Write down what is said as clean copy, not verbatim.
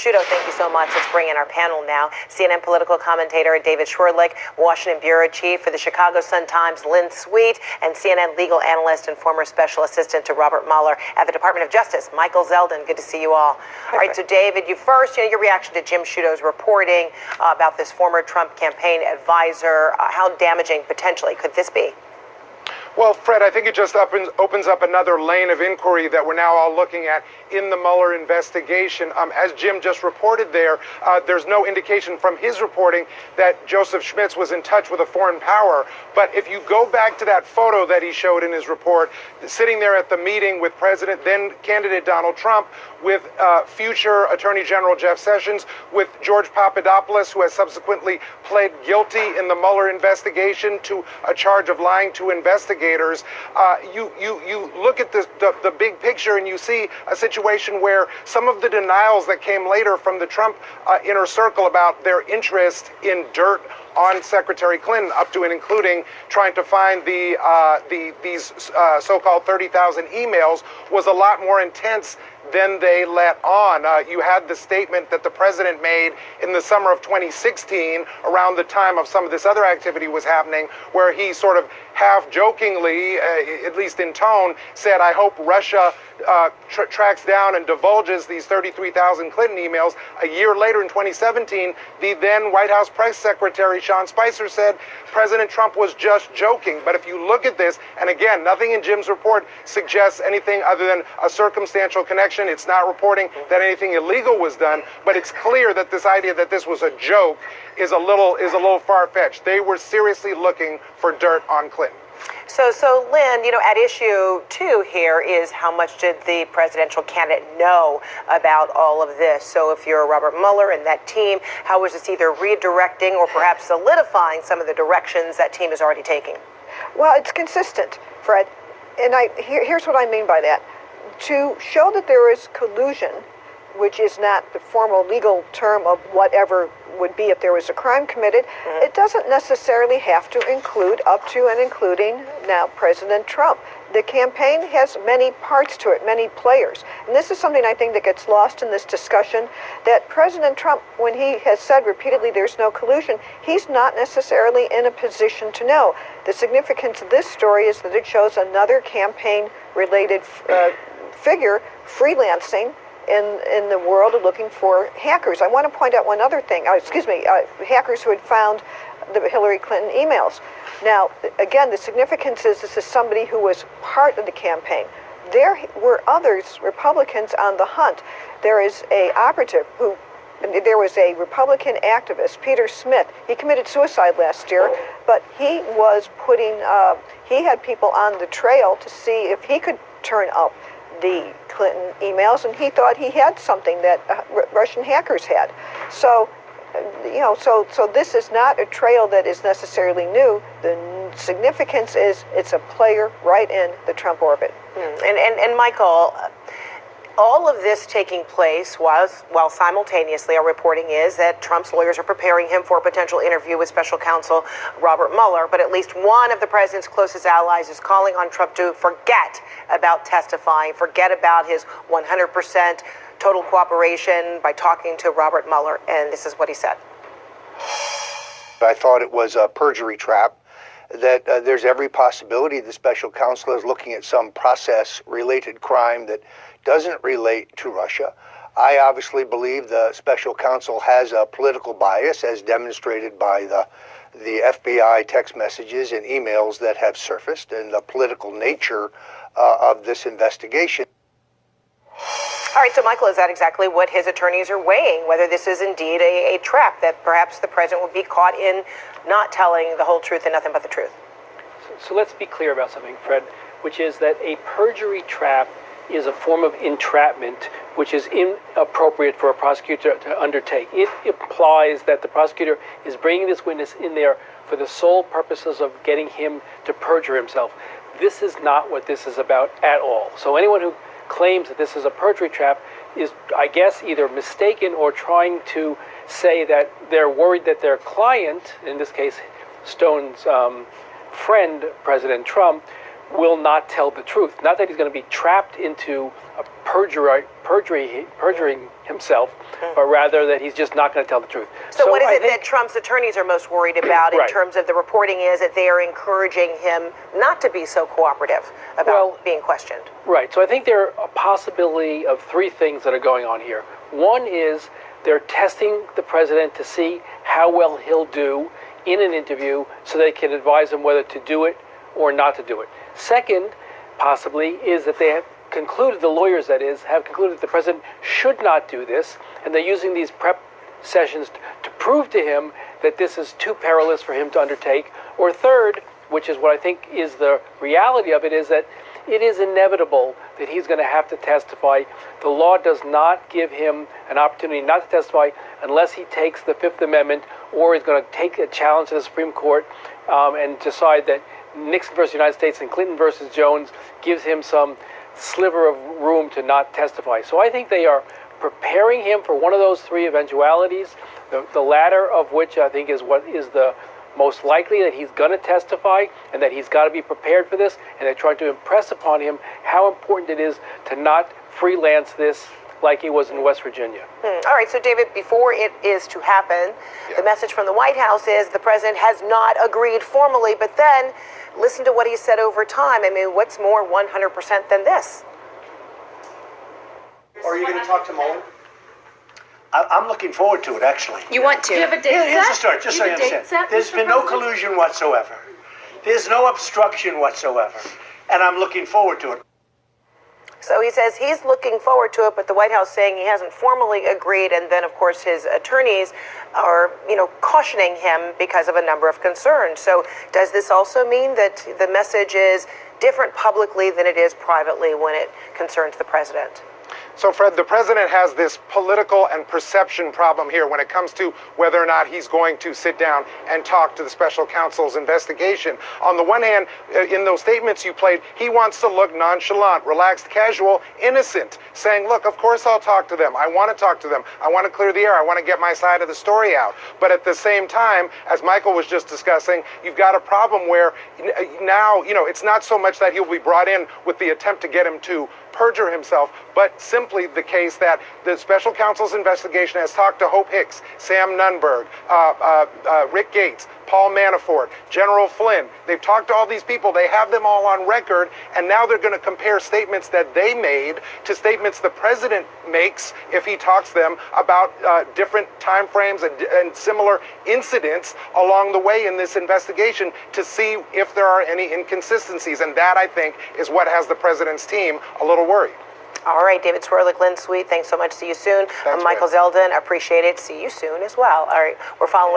Sciuto, thank you so much. Let's bring in our panel now. CNN political commentator David Schwerlich, Washington bureau chief for the Chicago Sun-Times, Lynn Sweet, and CNN legal analyst and former special assistant to Robert Mueller at the Department of Justice, Michael Zeldin. Good to see you all. All right, so David, your reaction to Jim Sciuto's reporting about this former Trump campaign advisor. How damaging potentially could this be? Well, Fred, I think it just opens up another lane of inquiry that we're now all looking at in the Mueller investigation. As Jim just reported there's no indication from his reporting that Joseph Schmitz was in touch with a foreign power. But if you go back to that photo that he showed in his report, sitting there at the meeting with then candidate Donald Trump, with future Attorney General Jeff Sessions, with George Papadopoulos, who has subsequently pled guilty in the Mueller investigation to a charge of lying to investigators. You look at the big picture and you see a situation where some of the denials that came later from the Trump inner circle about their interest in dirt on Secretary Clinton, up to and including trying to find these so-called 30,000 emails, was a lot more intense than they let on. You had the statement that the president made in the summer of 2016, around the time of some of this other activity was happening, where he sort of half-jokingly, at least in tone, said, I hope Russia tracks down and divulges these 33,000 Clinton emails. A year later, in 2017, the then White House press secretary, Sean Spicer, said President Trump was just joking. But if you look at this, and again, nothing in Jim's report suggests anything other than a circumstantial connection. It's not reporting that anything illegal was done, but it's clear that this idea that this was a joke is a little far-fetched. They were seriously looking for dirt on Clinton. So Lynn, at issue 2 here is how much did the presidential candidate know about all of this? So if you're Robert Mueller and that team, how is this either redirecting or perhaps solidifying some of the directions that team is already taking? Well, it's consistent, Fred. And here's what I mean by that. To show that there is collusion, which is not the formal legal term of whatever would be if there was a crime committed, it doesn't necessarily have to include up to and including now President Trump. The campaign has many parts to it, many players. And this is something I think that gets lost in this discussion, that President Trump, when he has said repeatedly there's no collusion, he's not necessarily in a position to know. The significance of this story is that it shows another campaign-related figure freelancing in the world of looking for hackers. I want to point out one other thing. Hackers who had found the Hillary Clinton emails. Now, again, the significance is this is somebody who was part of the campaign. There were others, Republicans, on the hunt. There is a operative there was a Republican activist, Peter Smith. He committed suicide last year, but he was he had people on the trail to see if he could turn up the Clinton emails, and he thought he had something that Russian hackers had. So, so this is not a trail that is necessarily new. The significance is it's a player right in the Trump orbit. And Michael, all of this taking place while simultaneously our reporting is that Trump's lawyers are preparing him for a potential interview with special counsel Robert Mueller, but at least one of the president's closest allies is calling on Trump to forget about testifying, forget about his 100% total cooperation by talking to Robert Mueller, and this is what he said. I thought it was a perjury trap, that there's every possibility the special counsel is looking at some process-related crime that doesn't relate to Russia. I obviously believe the special counsel has a political bias, as demonstrated by the FBI text messages and emails that have surfaced, and the political nature of this investigation. All right, so Michael, is that exactly what his attorneys are weighing, whether this is indeed a trap, that perhaps the president will be caught in not telling the whole truth and nothing but the truth? So let's be clear about something, Fred, which is that a perjury trap is a form of entrapment which is inappropriate for a prosecutor to undertake. It implies that the prosecutor is bringing this witness in there for the sole purposes of getting him to perjure himself. This is not what this is about at all. So anyone who claims that this is a perjury trap is, I guess, either mistaken or trying to say that they're worried that their client, in this case Stone's friend, President Trump, will not tell the truth. Not that he's going to be trapped into a perjuring himself, but rather that he's just not going to tell the truth. So what is it that Trump's attorneys are most worried about in Right. terms of the reporting is that they are encouraging him not to be so cooperative about being questioned? Right. So I think there are a possibility of three things that are going on here. One is they're testing the president to see how well he'll do in an interview so they can advise him whether to do it or not to do it. Second, possibly, is that they have concluded, the lawyers that is, have concluded that the president should not do this, and they're using these prep sessions to prove to him that this is too perilous for him to undertake. Or third, which is what I think is the reality of it, is that it is inevitable that he's going to have to testify. The law does not give him an opportunity not to testify unless he takes the Fifth Amendment or is going to take a challenge to the Supreme Court and decide that Nixon versus United States and Clinton versus Jones gives him some sliver of room to not testify. So I think they are preparing him for one of those three eventualities, the latter of which I think is what is the most likely, that he's going to testify and that he's got to be prepared for this, and they're trying to impress upon him how important it is to not freelance this like he was in West Virginia. All right, so David, before it is to happen, the message from the White House is the president has not agreed formally, but then listen to what he said over time. I mean, what's more 100% than this? Are you going to talk to Mueller? I'm looking forward to it, actually. You want to? Do you have a date set? Here's the story, just so you have a date understand. set, There's Mr. been no President? collusion whatsoever. There's no obstruction whatsoever. And I'm looking forward to it. So he says he's looking forward to it, but the White House saying he hasn't formally agreed, and then, of course, his attorneys are, cautioning him because of a number of concerns. So does this also mean that the message is different publicly than it is privately when it concerns the president? So, Fred, the president has this political and perception problem here when it comes to whether or not he's going to sit down and talk to the special counsel's investigation. On the one hand, in those statements you played, he wants to look nonchalant, relaxed, casual, innocent, saying, look, of course I'll talk to them. I want to talk to them. I want to clear the air. I want to get my side of the story out. But at the same time, as Michael was just discussing, you've got a problem where now, it's not so much that he'll be brought in with the attempt to get him to perjure himself, but simply the case that the special counsel's investigation has talked to Hope Hicks, Sam Nunberg, Rick Gates, Paul Manafort, General Flynn. They've talked to all these people. They have them all on record, and now they're going to compare statements that they made to statements the president makes if he talks to them about different time frames and similar incidents along the way in this investigation to see if there are any inconsistencies. And that, I think, is what has the president's team a little worried. All right, David Swerlick, Lynn Sweet, thanks so much. See you soon. Thanks, Michael Zeldin, appreciate it. See you soon as well. All right, we're following.